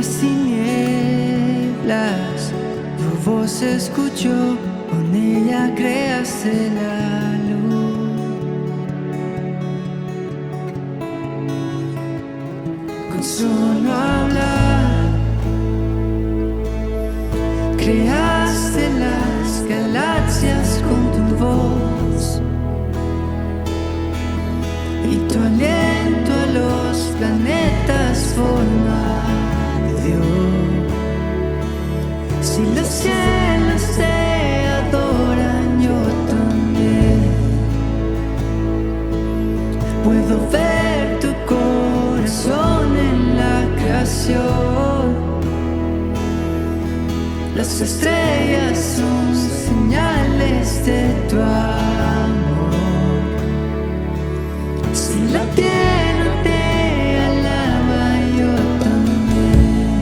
las tinieblas, tu voz escuchó, con ella creaste la luz. Con solo hablar, creaste las galaxias con tu voz, y tu aliento a los planetas forma dio. Si los cielos te adoran, yo también puedo ver tu corazón en la creación. Las estrellas son señales de tu amor. Si la tierra te alaba, yo también.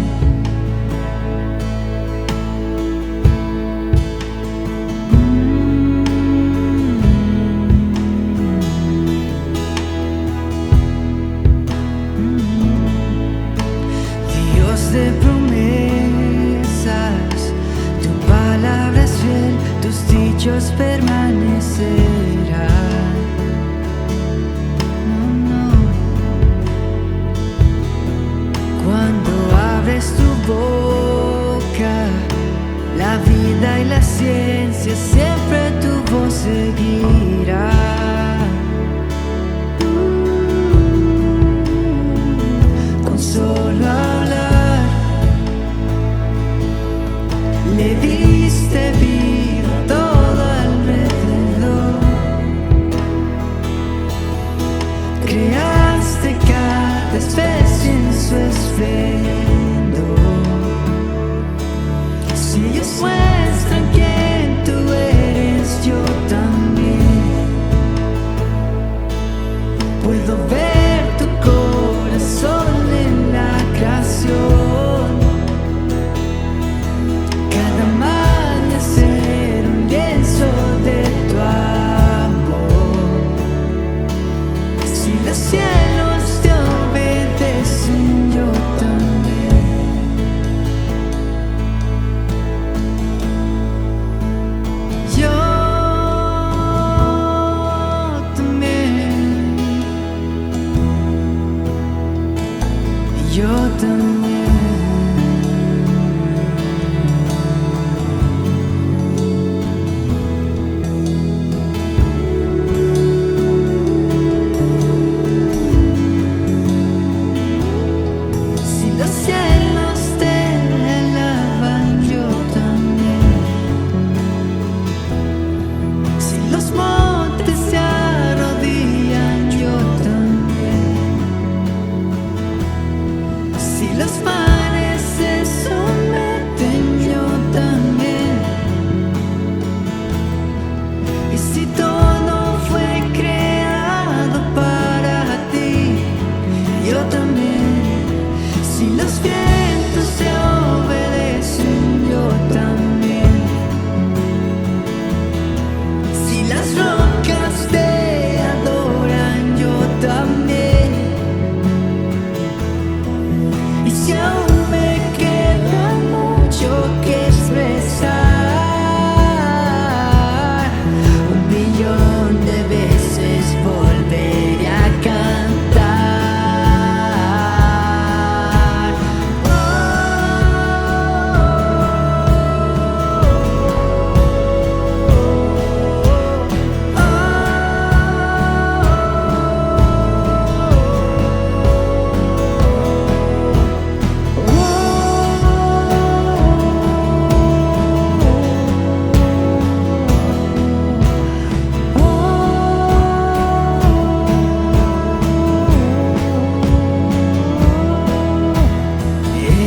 Dios de promesas, tu palabra es fiel, tus dichos permanecerán. Cuando abres tu boca, la vida y la ciencia siempre tu voz seguirá. Con solo hablar, le diste vida a todo alrededor. Creaste cada especie en su esplendor. Si ellos muestran quién tú eres, yo también puedo ver tu corazón en la creación. Cada amanecer un lienzo de tu amor. Si los cielos te obedecen, yo también. Yo también. Yo también. Si los cielos te alaban, yo también. Si los montes se arrodillan, yo también. Si los mares se someten, yo también. Y si todo fue creado para ti, yo también. Si los vientos te obedecen, yo también. Si las rocas te adoran, yo también. Y si aún me queda mucho que expresar, 1.000.000 de veces volveré a cantar.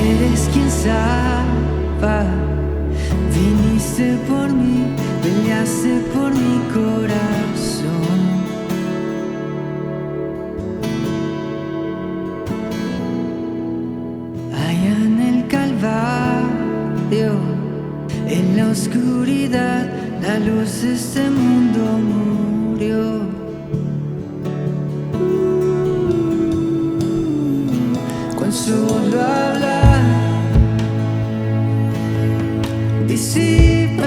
Eres quien salva, viniste por mí, peleaste por mi corazón. Allá en el Calvario, en la oscuridad, la luz de este mundo murió. Con solo hablar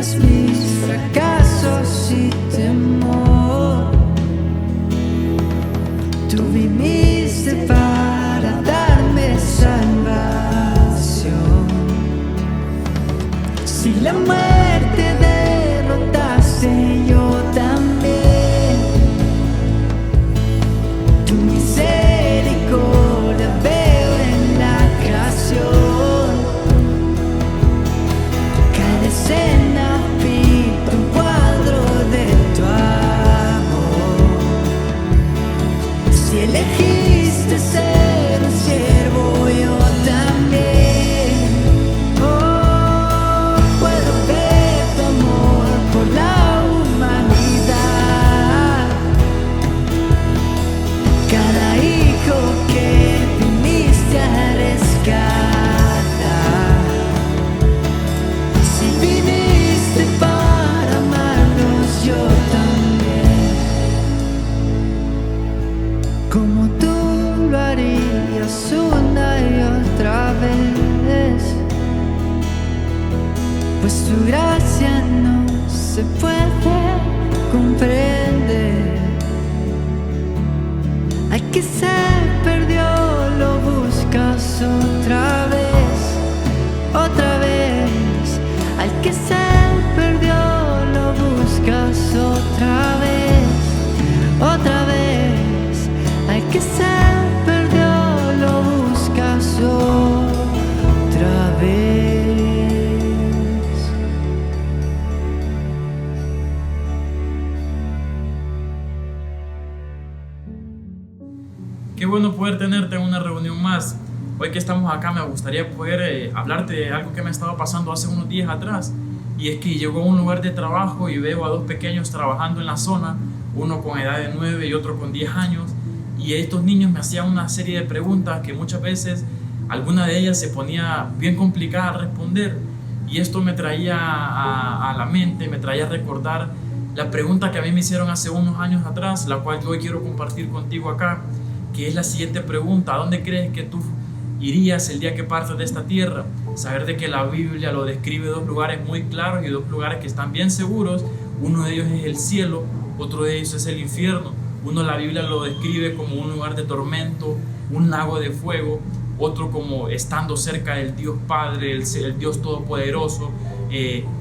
quitas mis fracasos y temor. Tú viniste para darme salvación. Si la muerte derrotaste, yo también. Tu misericordia veo en la creación. Cada escena pinta un cuadro de tu amor. Si elegiste ser un siervo, yo también. Oh, puedo ver tu amor por la humanidad. Cada hijo que viniste a rescatar. Si viniste para amarnos, yo también. Como tú lo harías una y otra vez, pues tu gracia no se puede comprender. Al que se perdió lo buscas otra vez, otra vez. Al que se perdió lo buscas otra vez, otra vez. Al que se perdió lo buscas otra vez. Qué bueno poder tenerte en una reunión más. Hoy que estamos acá me gustaría poder hablarte de algo que me estaba pasando hace unos días atrás. Y es que llego a un lugar de trabajo y veo a dos pequeños trabajando en la zona, uno con edad de 9 y otro con 10 años. Y estos niños me hacían una serie de preguntas que muchas veces alguna de ellas se ponía bien complicada a responder. Y esto me traía a la mente, me traía a recordar la pregunta que a mí me hicieron hace unos años atrás, la cual yo hoy quiero compartir contigo acá, que es la siguiente pregunta: ¿a dónde crees que tú irías el día que partas de esta tierra? Saber de que la Biblia lo describe dos lugares muy claros y dos lugares que están bien seguros. Uno de ellos es el cielo, otro de ellos es el infierno. Uno, la Biblia lo describe como un lugar de tormento, un lago de fuego. Otro como estando cerca del Dios Padre, el Dios Todopoderoso,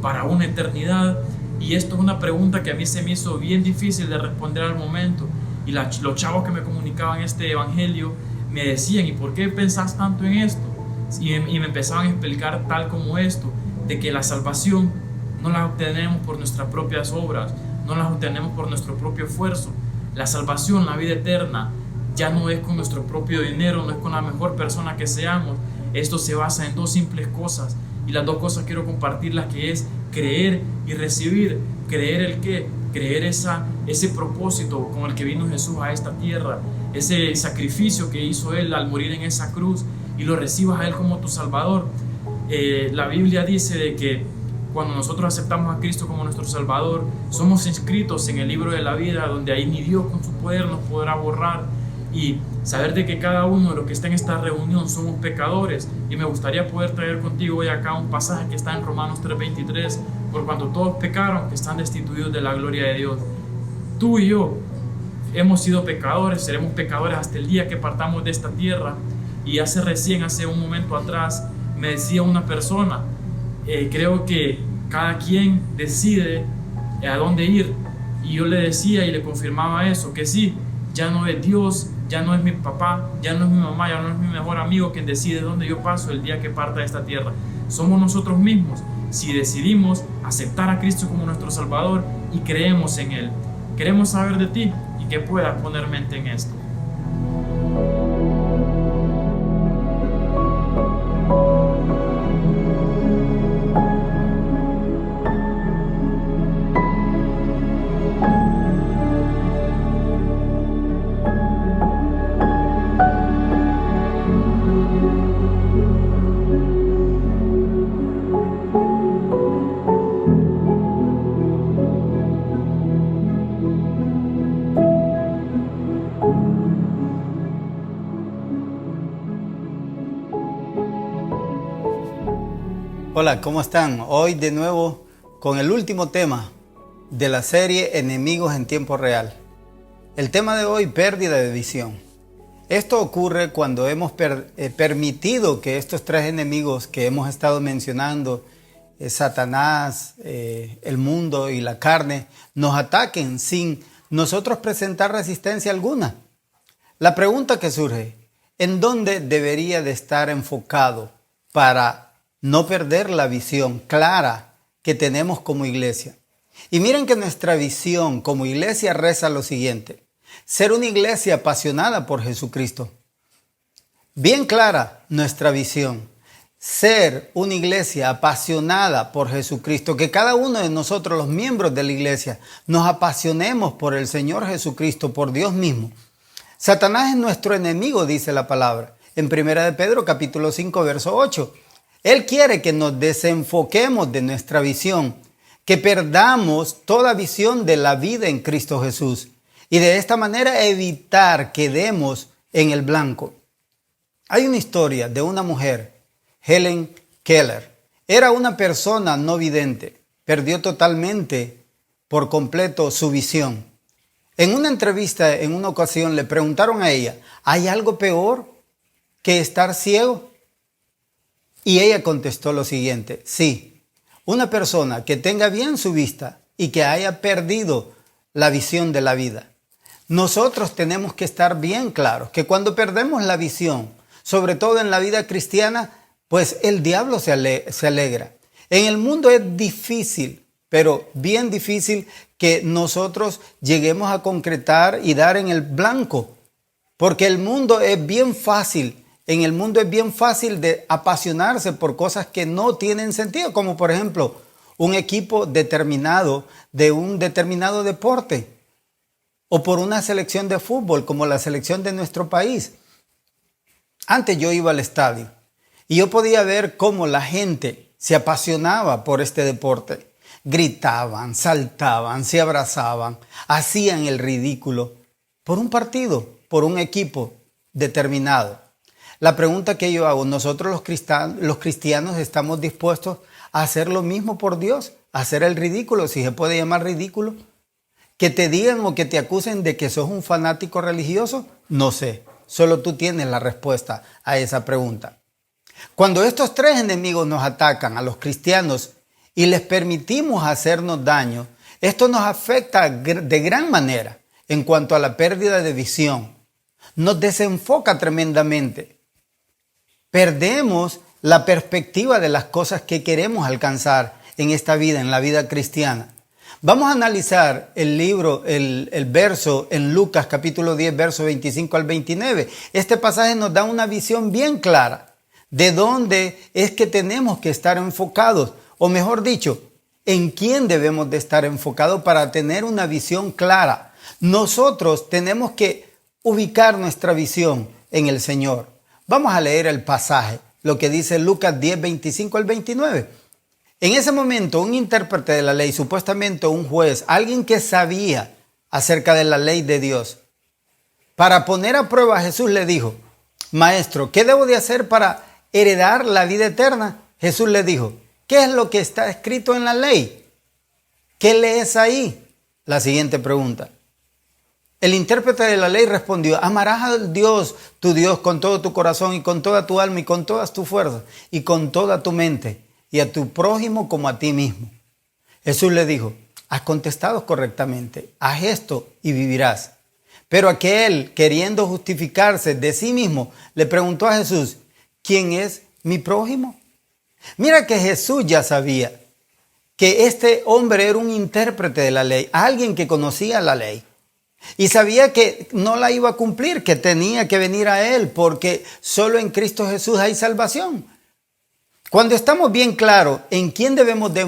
para una eternidad. Y esto es una pregunta que a mí se me hizo bien difícil de responder al momento. Y los chavos que me comunicaban este evangelio me decían: ¿y por qué pensás tanto en esto? Y me empezaban a explicar tal como esto, de que la salvación no la obtenemos por nuestras propias obras, no la obtenemos por nuestro propio esfuerzo. La salvación, la vida eterna, ya no es con nuestro propio dinero, no es con la mejor persona que seamos. Esto se basa en dos simples cosas, y las dos cosas quiero compartirlas, que es creer y recibir. ¿Creer el qué? Creer ese propósito con el que vino Jesús a esta tierra, ese sacrificio que hizo Él al morir en esa cruz, y lo recibas a Él como tu Salvador. La Biblia dice de que cuando nosotros aceptamos a Cristo como nuestro Salvador, somos inscritos en el libro de la vida, donde ahí ni Dios con su poder nos podrá borrar. Y saber de que cada uno de los que está en esta reunión somos pecadores. Y me gustaría poder traer contigo hoy acá un pasaje que está en Romanos 3:23: por cuanto todos pecaron, que están destituidos de la gloria de Dios. Tú y yo hemos sido pecadores, seremos pecadores hasta el día que partamos de esta tierra. Y hace un momento atrás, me decía una persona, creo que cada quien decide a dónde ir. Y yo le decía y le confirmaba eso, que sí, ya no es Dios, ya no es mi papá, ya no es mi mamá, ya no es mi mejor amigo quien decide dónde yo paso el día que parta de esta tierra. Somos nosotros mismos, si decidimos aceptar a Cristo como nuestro Salvador y creemos en Él. Queremos saber de ti y que puedas poner mente en esto. Hola, ¿cómo están? Hoy de nuevo con el último tema de la serie Enemigos en tiempo real. El tema de hoy, pérdida de visión. Esto ocurre cuando hemos permitido que estos tres enemigos que hemos estado mencionando, Satanás, el mundo y la carne, nos ataquen sin nosotros presentar resistencia alguna. La pregunta que surge, ¿en dónde debería de estar enfocado para no perder la visión clara que tenemos como iglesia? Y miren que nuestra visión como iglesia reza lo siguiente: ser una iglesia apasionada por Jesucristo. Bien clara nuestra visión. Ser una iglesia apasionada por Jesucristo. Que cada uno de nosotros, los miembros de la iglesia, nos apasionemos por el Señor Jesucristo, por Dios mismo. Satanás es nuestro enemigo, dice la palabra. En 1 de Pedro capítulo 5, verso 8. Él quiere que nos desenfoquemos de nuestra visión, que perdamos toda visión de la vida en Cristo Jesús. Y de esta manera evitar que demos en el blanco. Hay una historia de una mujer, Helen Keller. Era una persona no vidente. Perdió totalmente, por completo, su visión. En una entrevista, en una ocasión, le preguntaron a ella, ¿hay algo peor que estar ciego? Y ella contestó lo siguiente: sí, una persona que tenga bien su vista y que haya perdido la visión de la vida. Nosotros tenemos que estar bien claros que cuando perdemos la visión, sobre todo en la vida cristiana, pues el diablo se alegra. En el mundo es difícil, pero bien difícil que nosotros lleguemos a concretar y dar en el blanco. Porque el mundo es bien fácil. En el mundo es bien fácil de apasionarse por cosas que no tienen sentido. Como por ejemplo, un equipo determinado de un determinado deporte. O por una selección de fútbol, como la selección de nuestro país. Antes yo iba al estadio y yo podía ver cómo la gente se apasionaba por este deporte. Gritaban, saltaban, se abrazaban, hacían el ridículo por un partido, por un equipo determinado. La pregunta que yo hago, ¿nosotros los cristianos estamos dispuestos a hacer lo mismo por Dios? ¿A hacer el ridículo, si se puede llamar ridículo? ¿Que te digan o que te acusen de que sos un fanático religioso? No sé, solo tú tienes la respuesta a esa pregunta. Cuando estos tres enemigos nos atacan a los cristianos y les permitimos hacernos daño, esto nos afecta de gran manera en cuanto a la pérdida de visión. Nos desenfoca tremendamente. Perdemos la perspectiva de las cosas que queremos alcanzar en esta vida, en la vida cristiana. Vamos a analizar el verso en Lucas capítulo 10, verso 25 al 29. Este pasaje nos da una visión bien clara de dónde es que tenemos que estar enfocados, o mejor dicho, en quién debemos de estar enfocados para tener una visión clara. Nosotros tenemos que ubicar nuestra visión en el Señor. Vamos a leer el pasaje, lo que dice Lucas 10, 25 al 29. En ese momento, un intérprete de la ley, supuestamente un juez, alguien que sabía acerca de la ley de Dios, para poner a prueba a Jesús le dijo: Maestro, ¿qué debo de hacer para heredar la vida eterna? Jesús le dijo: ¿qué es lo que está escrito en la ley? ¿Qué lees ahí? La siguiente pregunta. El intérprete de la ley respondió: amarás a Dios, tu Dios, con todo tu corazón y con toda tu alma y con todas tus fuerzas y con toda tu mente, y a tu prójimo como a ti mismo. Jesús le dijo: has contestado correctamente, haz esto y vivirás. Pero aquel, queriendo justificarse de sí mismo, le preguntó a Jesús: ¿quién es mi prójimo? Mira que Jesús ya sabía que este hombre era un intérprete de la ley, alguien que conocía la ley. Y sabía que no la iba a cumplir, que tenía que venir a él, porque solo en Cristo Jesús hay salvación. Cuando estamos bien claros en quién debemos de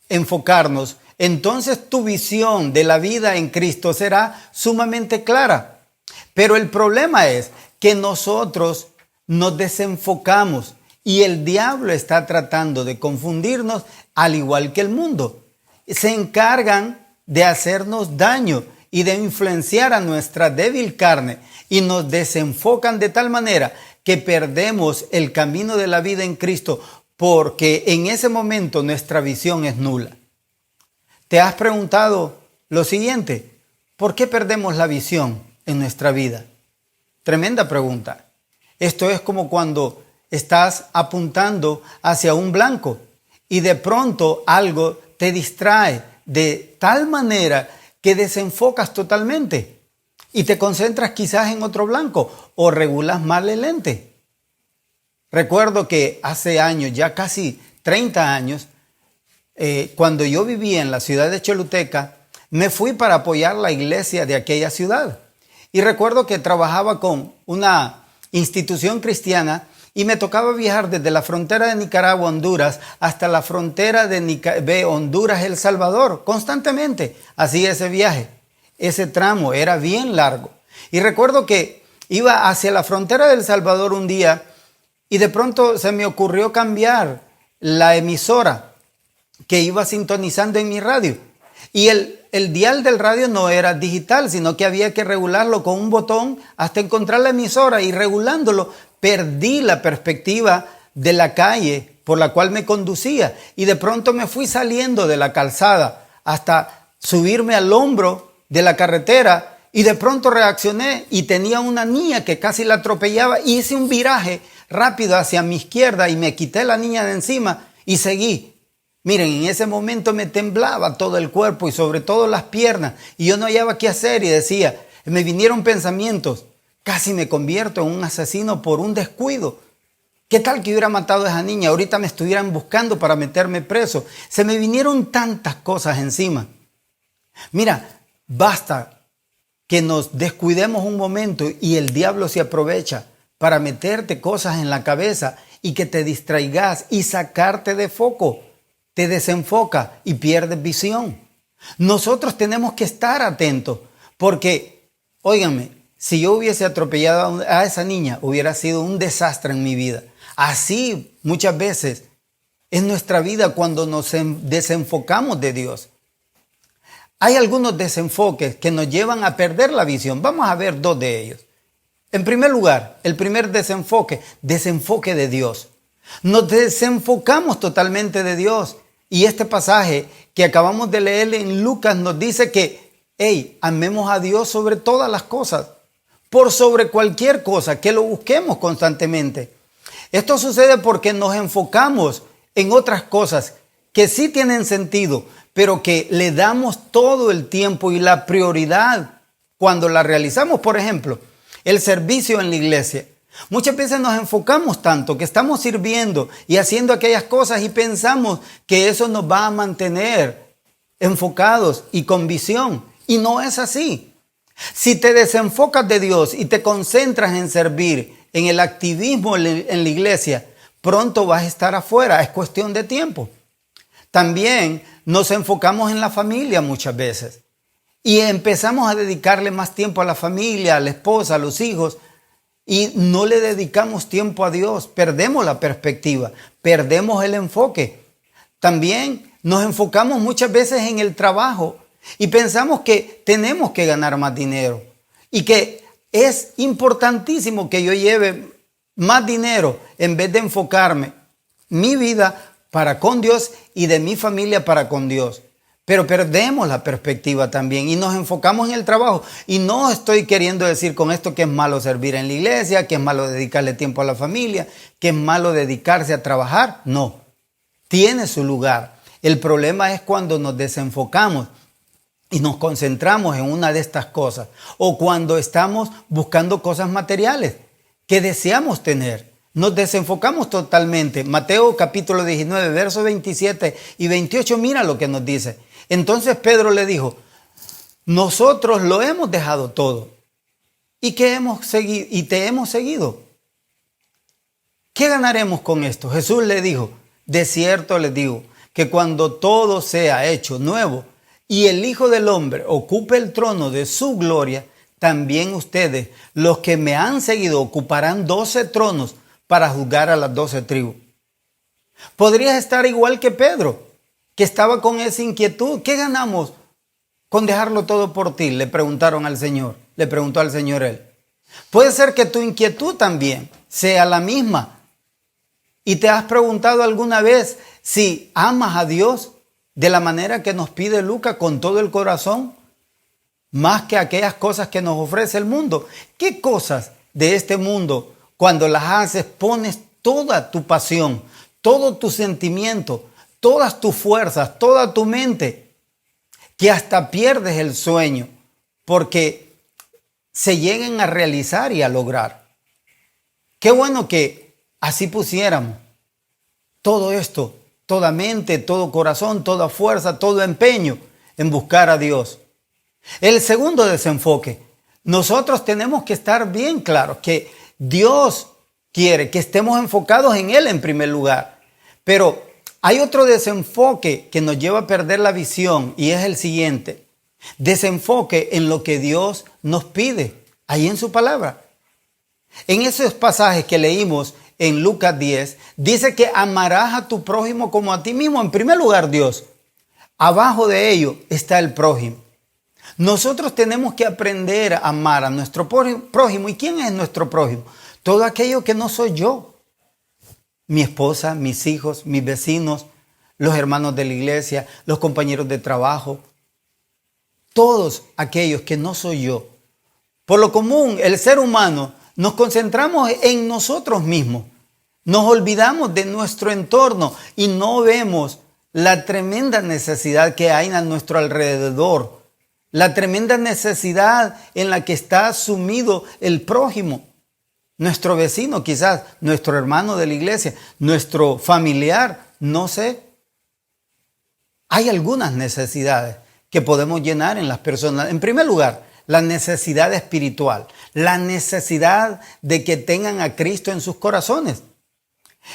enfocarnos, entonces tu visión de la vida en Cristo será sumamente clara. Pero el problema es que nosotros nos desenfocamos y el diablo está tratando de confundirnos al igual que el mundo. Se encargan de hacernos daño y de influenciar a nuestra débil carne y nos desenfocan de tal manera que perdemos el camino de la vida en Cristo porque en ese momento nuestra visión es nula. ¿Te has preguntado lo siguiente? ¿Por qué perdemos la visión en nuestra vida? Tremenda pregunta. Esto es como cuando estás apuntando hacia un blanco y de pronto algo te distrae de tal manera que desenfocas totalmente y te concentras quizás en otro blanco o regulas mal el lente. Recuerdo que hace años, ya casi 30 años, cuando yo vivía en la ciudad de Choluteca, me fui para apoyar la iglesia de aquella ciudad. Y recuerdo que trabajaba con una institución cristiana y me tocaba viajar desde la frontera de Nicaragua, Honduras, hasta la frontera de Honduras, El Salvador, constantemente. Hacía ese viaje. Ese tramo era bien largo. Y recuerdo que iba hacia la frontera de El Salvador un día y de pronto se me ocurrió cambiar la emisora que iba sintonizando en mi radio. Y el dial del radio no era digital, sino que había que regularlo con un botón hasta encontrar la emisora, y regulándolo perdí la perspectiva de la calle por la cual me conducía y de pronto me fui saliendo de la calzada hasta subirme al hombro de la carretera y de pronto reaccioné y tenía una niña que casi la atropellaba y hice un viraje rápido hacia mi izquierda y me quité la niña de encima y seguí. Miren, en ese momento me temblaba todo el cuerpo y sobre todo las piernas y yo no hallaba qué hacer y decía, me vinieron pensamientos, casi me convierto en un asesino por un descuido. ¿Qué tal que hubiera matado a esa niña? Ahorita me estuvieran buscando para meterme preso. Se me vinieron tantas cosas encima. Mira, basta que nos descuidemos un momento y el diablo se aprovecha para meterte cosas en la cabeza y que te distraigas y sacarte de foco. Te desenfoca y pierdes visión. Nosotros tenemos que estar atentos porque, óiganme, si yo hubiese atropellado a esa niña, hubiera sido un desastre en mi vida. Así muchas veces es nuestra vida cuando nos desenfocamos de Dios. Hay algunos desenfoques que nos llevan a perder la visión. Vamos a ver dos de ellos. En primer lugar, el primer desenfoque de Dios. Nos desenfocamos totalmente de Dios. Y este pasaje que acabamos de leer en Lucas nos dice que, amemos a Dios sobre todas las cosas, por sobre cualquier cosa, que lo busquemos constantemente. Esto sucede porque nos enfocamos en otras cosas que sí tienen sentido, pero que le damos todo el tiempo y la prioridad cuando la realizamos. Por ejemplo, el servicio en la iglesia. Muchas veces nos enfocamos tanto que estamos sirviendo y haciendo aquellas cosas y pensamos que eso nos va a mantener enfocados y con visión. Y no es así. Si te desenfocas de Dios y te concentras en servir, en el activismo en la iglesia, pronto vas a estar afuera. Es cuestión de tiempo. También nos enfocamos en la familia muchas veces y empezamos a dedicarle más tiempo a la familia, a la esposa, a los hijos, y no le dedicamos tiempo a Dios. Perdemos la perspectiva, perdemos el enfoque. También nos enfocamos muchas veces en el trabajo y pensamos que tenemos que ganar más dinero y que es importantísimo que yo lleve más dinero en vez de enfocarme mi vida para con Dios y de mi familia para con Dios. Pero perdemos la perspectiva también y nos enfocamos en el trabajo. Y no estoy queriendo decir con esto que es malo servir en la iglesia, que es malo dedicarle tiempo a la familia, que es malo dedicarse a trabajar. No, tiene su lugar. El problema es cuando nos desenfocamos y nos concentramos en una de estas cosas. O cuando estamos buscando cosas materiales que deseamos tener. Nos desenfocamos totalmente. Mateo capítulo 19, versos 27 y 28, mira lo que nos dice. Entonces Pedro le dijo, nosotros lo hemos dejado todo y te hemos seguido. ¿Qué ganaremos con esto? Jesús le dijo, de cierto les digo, que cuando todo sea hecho nuevo y el Hijo del Hombre ocupe el trono de su gloria, también ustedes, los que me han seguido, ocuparán 12 tronos para juzgar a las 12 tribus. Podrías estar igual que Pedro, que estaba con esa inquietud. ¿Qué ganamos con dejarlo todo por ti? Le preguntaron al Señor. Le preguntó al Señor él. Puede ser que tu inquietud también sea la misma. ¿Y te has preguntado alguna vez si amas a Dios de la manera que nos pide Lucas, con todo el corazón, más que aquellas cosas que nos ofrece el mundo? ¿Qué cosas de este mundo, cuando las haces, pones toda tu pasión, todo tu sentimiento, todas tus fuerzas, toda tu mente, que hasta pierdes el sueño porque se lleguen a realizar y a lograr? Qué bueno que así pusiéramos todo esto, toda mente, todo corazón, toda fuerza, todo empeño en buscar a Dios. El segundo desenfoque, nosotros tenemos que estar bien claros que Dios quiere que estemos enfocados en Él en primer lugar. Pero hay otro desenfoque que nos lleva a perder la visión, y es el siguiente: desenfoque en lo que Dios nos pide ahí en su palabra. En esos pasajes que leímos en Lucas 10, dice que amarás a tu prójimo como a ti mismo. En primer lugar, Dios. Abajo de ello está el prójimo. Nosotros tenemos que aprender a amar a nuestro prójimo. ¿Y quién es nuestro prójimo? Todo aquello que no soy yo. Mi esposa, mis hijos, mis vecinos, los hermanos de la iglesia, los compañeros de trabajo. Todos aquellos que no soy yo. Por lo común, el ser humano, nos concentramos en nosotros mismos. Nos olvidamos de nuestro entorno y no vemos la tremenda necesidad que hay a nuestro alrededor. La tremenda necesidad en la que está sumido el prójimo. Nuestro vecino, quizás, nuestro hermano de la iglesia, nuestro familiar, no sé. Hay algunas necesidades que podemos llenar en las personas. En primer lugar, la necesidad espiritual, la necesidad de que tengan a Cristo en sus corazones.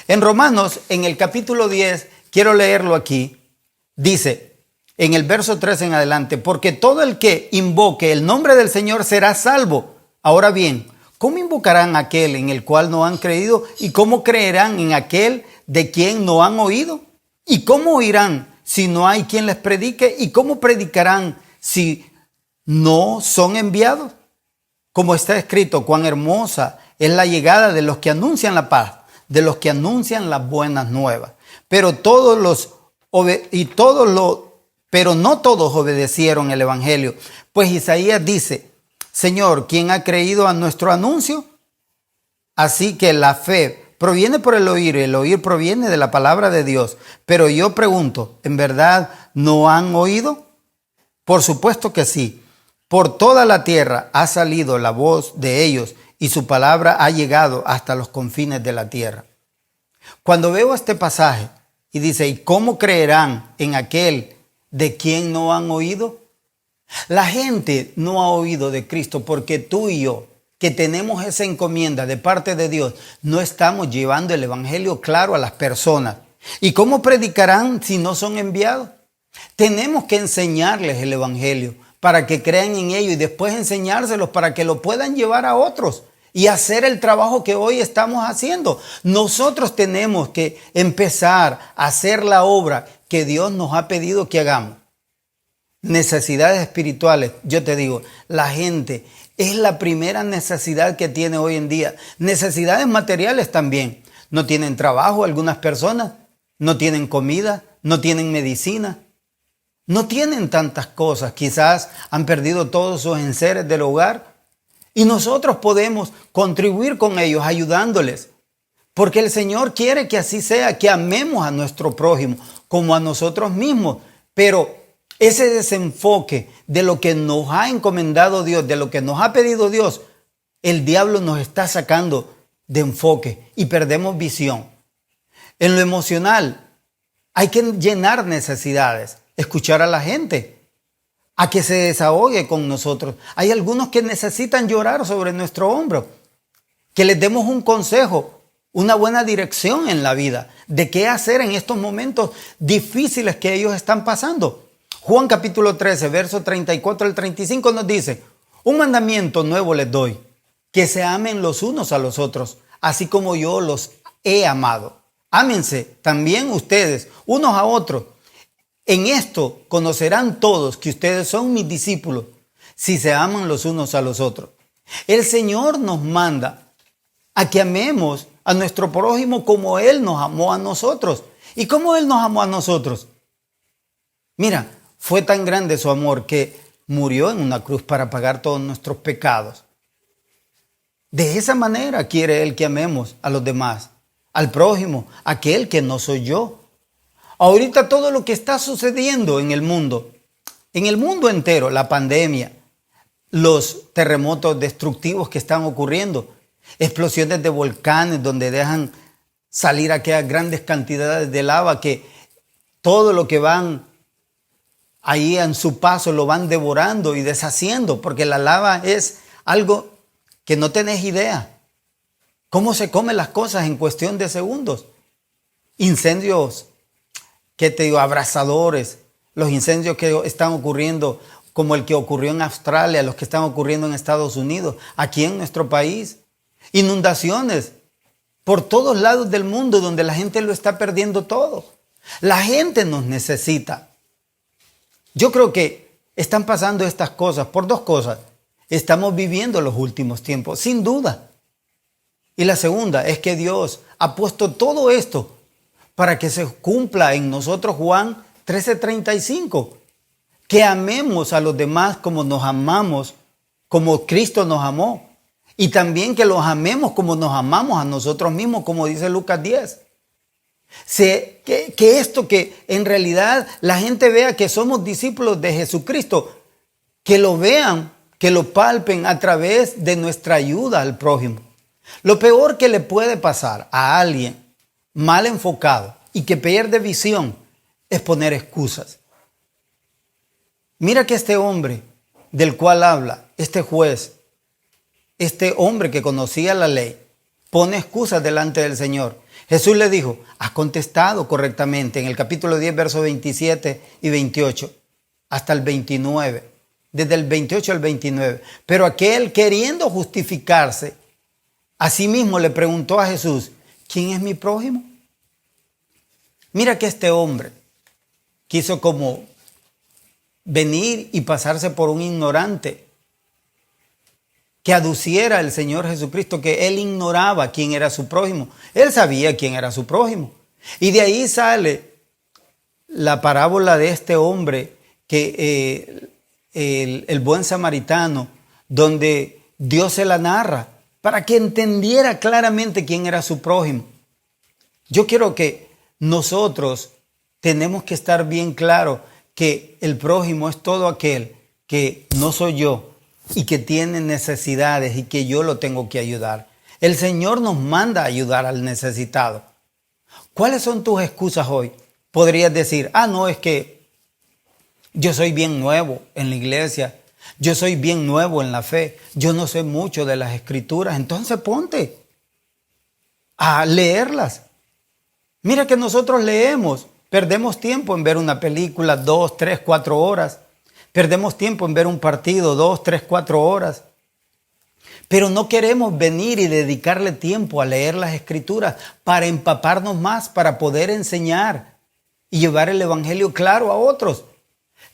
En Romanos, en el capítulo 10, quiero leerlo aquí, dice, en el verso 3 en adelante: porque todo el que invoque el nombre del Señor será salvo. Ahora bien, ¿cómo invocarán a aquel en el cual no han creído? ¿Y cómo creerán en aquel de quien no han oído? ¿Y cómo oirán si no hay quien les predique? ¿Y cómo predicarán si no son enviados? Como está escrito, cuán hermosa es la llegada de los que anuncian la paz, de los que anuncian las buenas nuevas. Pero no todos obedecieron el evangelio. Pues Isaías dice: Señor, ¿quién ha creído a nuestro anuncio? Así que la fe proviene por el oír proviene de la palabra de Dios. Pero yo pregunto, ¿en verdad no han oído? Por supuesto que sí. Por toda la tierra ha salido la voz de ellos y su palabra ha llegado hasta los confines de la tierra. Cuando veo este pasaje y dice, ¿y cómo creerán en aquel de quien no han oído? La gente no ha oído de Cristo porque tú y yo, que tenemos esa encomienda de parte de Dios, no estamos llevando el evangelio claro a las personas. ¿Y cómo predicarán si no son enviados? Tenemos que enseñarles el evangelio para que crean en ello y después enseñárselos para que lo puedan llevar a otros y hacer el trabajo que hoy estamos haciendo. Nosotros tenemos que empezar a hacer la obra que Dios nos ha pedido que hagamos. Necesidades espirituales, yo te digo, la gente es la primera necesidad que tiene hoy en día. Necesidades materiales también. No tienen trabajo algunas personas, no tienen comida, no tienen medicina. No tienen tantas cosas, quizás han perdido todos sus enseres del hogar y nosotros podemos contribuir con ellos ayudándoles, porque el Señor quiere que así sea, que amemos a nuestro prójimo como a nosotros mismos, pero ese desenfoque de lo que nos ha encomendado Dios, de lo que nos ha pedido Dios, el diablo nos está sacando de enfoque y perdemos visión. En lo emocional hay que llenar necesidades. Escuchar a la gente, a que se desahogue con nosotros. Hay algunos que necesitan llorar sobre nuestro hombro, que les demos un consejo, una buena dirección en la vida, de qué hacer en estos momentos difíciles que ellos están pasando. Juan capítulo 13, versos 34 al 35 nos dice: un mandamiento nuevo les doy, que se amen los unos a los otros, así como yo los he amado. Ámense también ustedes unos a otros. En esto conocerán todos que ustedes son mis discípulos, si se aman los unos a los otros. El Señor nos manda a que amemos a nuestro prójimo como Él nos amó a nosotros. ¿Y cómo Él nos amó a nosotros? Mira, fue tan grande su amor que murió en una cruz para pagar todos nuestros pecados. De esa manera quiere Él que amemos a los demás, al prójimo, aquel que no soy yo. Ahorita todo lo que está sucediendo en el mundo entero, la pandemia, los terremotos destructivos que están ocurriendo, explosiones de volcanes donde dejan salir aquellas grandes cantidades de lava que todo lo que van ahí en su paso lo van devorando y deshaciendo, porque la lava es algo que no tenés idea. ¿Cómo se comen las cosas en cuestión de segundos? Incendios, ¿qué te digo? Abrasadores, los incendios que están ocurriendo, como el que ocurrió en Australia, los que están ocurriendo en Estados Unidos, aquí en nuestro país. Inundaciones por todos lados del mundo donde la gente lo está perdiendo todo. La gente nos necesita. Yo creo que están pasando estas cosas por dos cosas. Estamos viviendo los últimos tiempos, sin duda. Y la segunda es que Dios ha puesto todo esto para que se cumpla en nosotros Juan 13:35. Que amemos a los demás como nos amamos, como Cristo nos amó. Y también que los amemos como nos amamos a nosotros mismos, como dice Lucas 10. Que esto, que en realidad la gente vea que somos discípulos de Jesucristo, que lo vean, que lo palpen a través de nuestra ayuda al prójimo. Lo peor que le puede pasar a alguien mal enfocado y que pierde visión es poner excusas. Mira que este hombre del cual habla, este juez, este hombre que conocía la ley, pone excusas delante del Señor. Jesús le dijo, has contestado correctamente en el capítulo 10, versos 27 y 28, hasta el 29, desde el 28 al 29. Pero aquel, queriendo justificarse, asimismo le preguntó a Jesús, ¿quién es mi prójimo? Mira que este hombre quiso como venir y pasarse por un ignorante, que aduciera el Señor Jesucristo que él ignoraba quién era su prójimo. Él sabía quién era su prójimo. Y de ahí sale la parábola de este hombre, que el buen samaritano, donde Dios se la narra para que entendiera claramente quién era su prójimo. Yo quiero que nosotros tenemos que estar bien claro que el prójimo es todo aquel que no soy yo y que tiene necesidades y que yo lo tengo que ayudar. El Señor nos manda a ayudar al necesitado. ¿Cuáles son tus excusas hoy? Podrías decir, no, es que yo soy bien nuevo en la iglesia, yo soy bien nuevo en la fe, yo no sé mucho de las escrituras. Entonces ponte a leerlas. Mira que nosotros leemos, perdemos tiempo en ver una película 2, 3, 4 horas. Perdemos tiempo en ver un partido 2, 3, 4 horas. Pero no queremos venir y dedicarle tiempo a leer las escrituras para empaparnos más, para poder enseñar y llevar el evangelio claro a otros.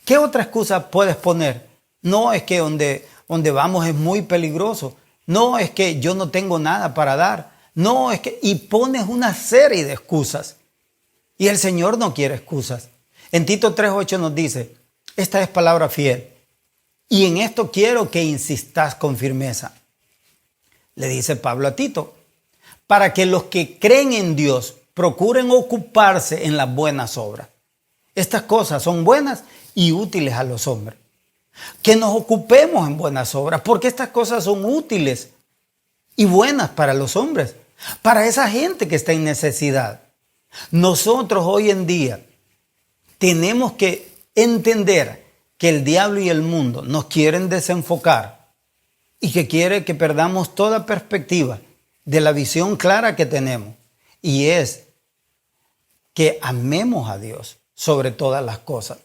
¿Qué otra excusa puedes poner? No, es que donde vamos es muy peligroso. No, es que yo no tengo nada para dar. No, es que... Y pones una serie de excusas. Y el Señor no quiere excusas. En Tito 3:8 nos dice, esta es palabra fiel, y en esto quiero que insistas con firmeza. Le dice Pablo a Tito, para que los que creen en Dios procuren ocuparse en las buenas obras. Estas cosas son buenas y útiles a los hombres. Que nos ocupemos en buenas obras, porque estas cosas son útiles y buenas para los hombres, para esa gente que está en necesidad. Nosotros hoy en día tenemos que entender que el diablo y el mundo nos quieren desenfocar y que quiere que perdamos toda perspectiva de la visión clara que tenemos, y es que amemos a Dios sobre todas las cosas.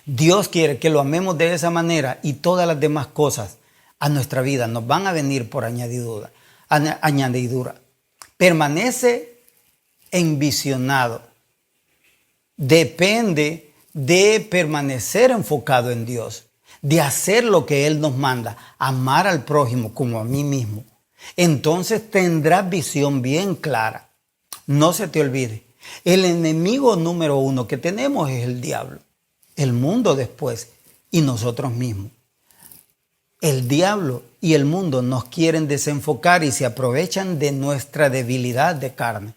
Dios quiere que lo amemos de esa manera, y todas las demás cosas a nuestra vida nos van a venir por añadidura. Permanece envisionado. Depende de permanecer enfocado en Dios, de hacer lo que Él nos manda, amar al prójimo como a mí mismo. Entonces tendrás visión bien clara. No se te olvide, el enemigo número uno que tenemos es el diablo, el mundo después y nosotros mismos. El diablo y el mundo nos quieren desenfocar y se aprovechan de nuestra debilidad de carne.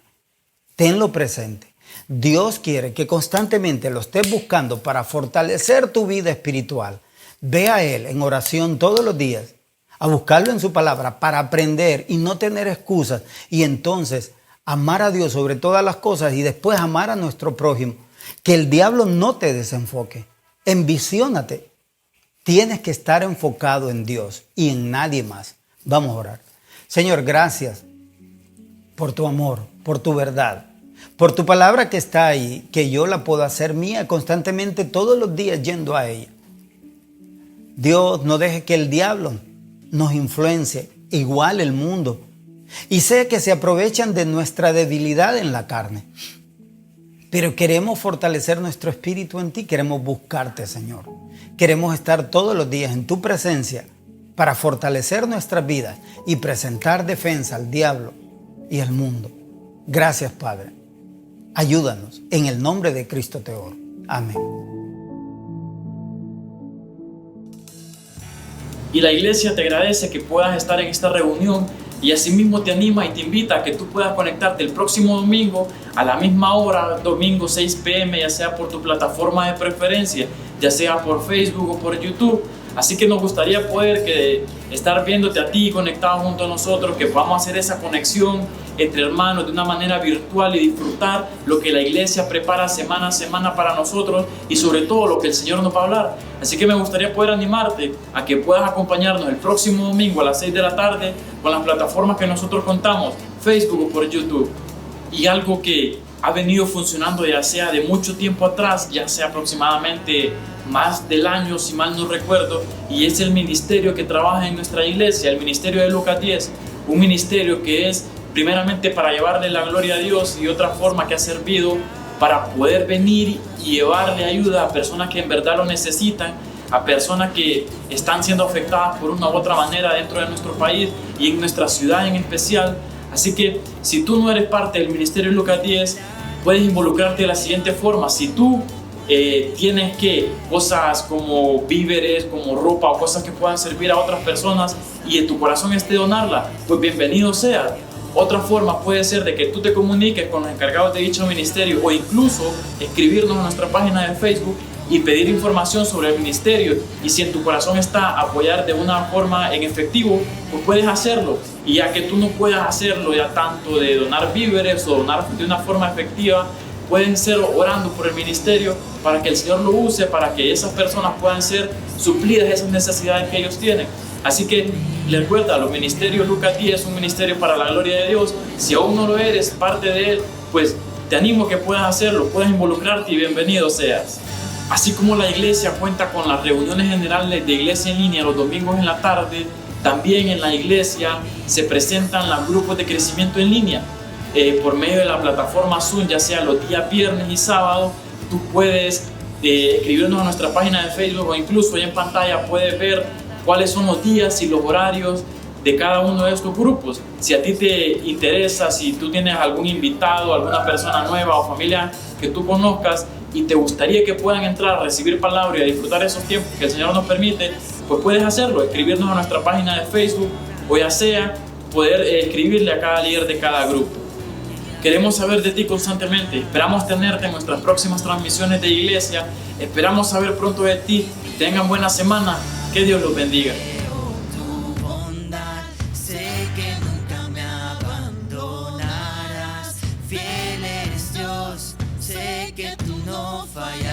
Tenlo presente. Dios quiere que constantemente lo estés buscando para fortalecer tu vida espiritual. Ve a Él en oración todos los días, a buscarlo en su palabra para aprender y no tener excusas. Y entonces amar a Dios sobre todas las cosas y después amar a nuestro prójimo. Que el diablo no te desenfoque. Envisiónate. Tienes que estar enfocado en Dios y en nadie más. Vamos a orar. Señor, gracias por tu amor, por tu verdad, por tu palabra que está ahí, que yo la puedo hacer mía constantemente todos los días yendo a ella. Dios, no deje que el diablo nos influencie, igual el mundo, y sé que se aprovechan de nuestra debilidad en la carne. Pero queremos fortalecer nuestro espíritu en ti, queremos buscarte, Señor. Queremos estar todos los días en tu presencia para fortalecer nuestras vidas y presentar defensa al diablo y al mundo. Gracias, Padre. Ayúdanos. En el nombre de Cristo te oro. Amén. Y la iglesia te agradece que puedas estar en esta reunión y asimismo te anima y te invita a que tú puedas conectarte el próximo domingo a la misma hora, domingo 6 p.m., ya sea por tu plataforma de preferencia, ya sea por Facebook o por YouTube. Así que nos gustaría poder estar viéndote a ti conectado junto a nosotros, que podamos hacer esa conexión entre hermanos de una manera virtual y disfrutar lo que la iglesia prepara semana a semana para nosotros y sobre todo lo que el Señor nos va a hablar. Así que me gustaría poder animarte a que puedas acompañarnos el próximo domingo a las 6 de la tarde con las plataformas que nosotros contamos, Facebook o por YouTube. Y algo que ha venido funcionando ya sea de mucho tiempo atrás, ya sea aproximadamente más del año, si mal no recuerdo, y es el ministerio que trabaja en nuestra iglesia, el ministerio de Lucas 10, un ministerio que es primeramente para llevarle la gloria a Dios y otra forma que ha servido para poder venir y llevarle ayuda a personas que en verdad lo necesitan, a personas que están siendo afectadas por una u otra manera dentro de nuestro país y en nuestra ciudad en especial. Así que si tú no eres parte del ministerio de Lucas 10, puedes involucrarte de la siguiente forma. Si tú tienes cosas como víveres, como ropa o cosas que puedan servir a otras personas y en tu corazón esté donarla, pues bienvenido sea. Otra forma puede ser de que tú te comuniques con los encargados de dicho ministerio o incluso escribirnos a nuestra página de Facebook y pedir información sobre el ministerio, y si en tu corazón está apoyar de una forma en efectivo, pues puedes hacerlo. Y ya que tú no puedas hacerlo ya tanto de donar víveres o donar de una forma efectiva, pueden ser orando por el ministerio para que el Señor lo use, para que esas personas puedan ser suplidas esas necesidades que ellos tienen. Así que recuerda, los ministerios Lucas 10 es un ministerio para la gloria de Dios. Si aún no lo eres parte de él, pues te animo a que puedas hacerlo, puedas involucrarte y bienvenido seas. Así como la iglesia cuenta con las reuniones generales de iglesia en línea los domingos en la tarde, también en la iglesia se presentan los grupos de crecimiento en línea. Por medio de la plataforma Zoom, ya sea los días viernes y sábado, tú puedes escribirnos a nuestra página de Facebook o incluso ahí en pantalla puedes ver cuáles son los días y los horarios de cada uno de estos grupos. Si a ti te interesa, si tú tienes algún invitado, alguna persona nueva o familia que tú conozcas y te gustaría que puedan entrar a recibir palabra y a disfrutar esos tiempos que el Señor nos permite, pues puedes hacerlo, escribirnos a nuestra página de Facebook o ya sea poder escribirle a cada líder de cada grupo. Queremos saber de ti constantemente, esperamos tenerte en nuestras próximas transmisiones de iglesia, esperamos saber pronto de ti. Tengan buena semana, que Dios los bendiga. Tu bondad, sé que nunca me abandonarás. Fiel eres Dios, sé que tú no fallarás.